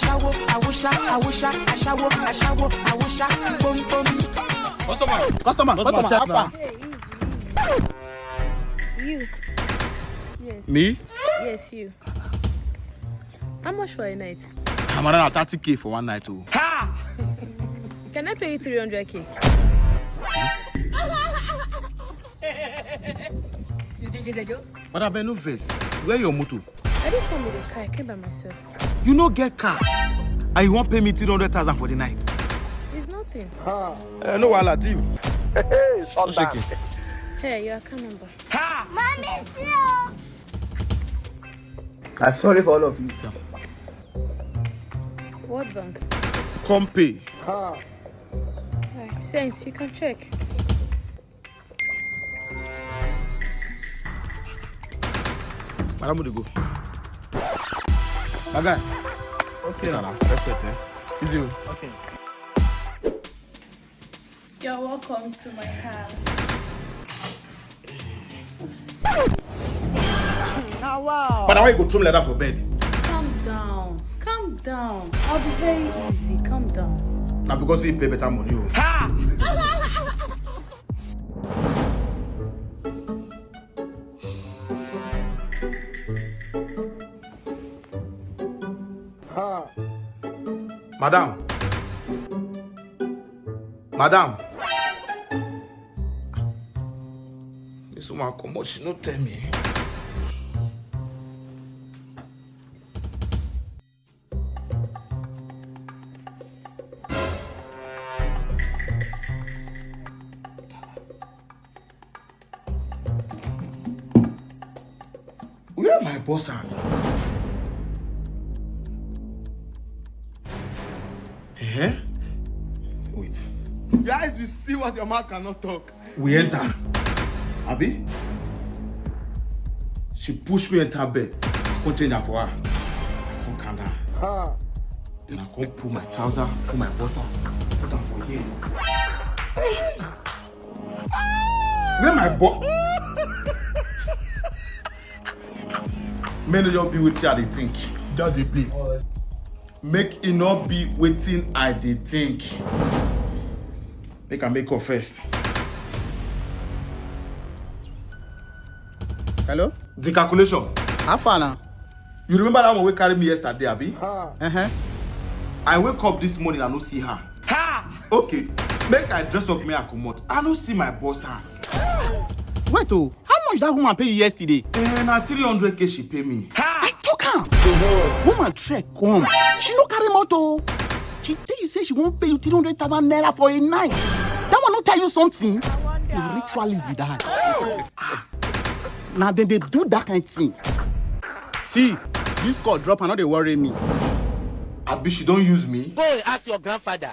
Ashewo, Awusha, Ashewo, Awusha, boom, boom. Customer, check now. Hey, easy. You. Yes. Me? Yes, you. How much for a night? I'm around 30K for one night too. Can I pay you 300K? You think it's a joke? But I better no face. Where your motor? I didn't come with a car. I came by myself. You no get car. And you won't pay me 300,000 for the night. It's nothing. No, I'll do you. Hey, Don't shake it. Hey, your account number. Mommy, still. I'm sorry for all of you. Sir. What bank? Come pay. Right. Saints, you can check. Madam, would you go? My guy. Okay. Respect, eh? Is you? Okay. You're welcome to my house. Now, wow. But why you go throw me like that for bed? Calm down. Calm down. I'll be very easy. Calm down. Now because you pay better money. Oh. Madam. This woman come out, she no tell me. Where my boss house? Eh? Wait. Guys, we see what your mouth cannot talk. We enter. Abi? She pushed me enter bed. I can't change her for her. I can't calm down. Then I can't pull my trouser, pull my boss house. Put them for here. Where my boss? Men don't be with you, I dey think. Just the play. Make it not be waiting, I dey think. Make I make up first. Hello? The calculation. How far now? You remember that one we carry me yesterday, Abi? Uh-huh. I wake up this morning, I no see her. Okay, make I dress up me accommodate. I no see my boss house. Wait, oh, how much that woman pay you yesterday? Na 300K she pay me. I took her. Woman trek come. She no carry motor. She tell you say she won't pay you 300,000 naira for a night. That one not tell you something. The ritualist be that. Now then they do that kind of thing. See, this call drop and not they worry me. Abi she don't use me. Go and ask your grandfather.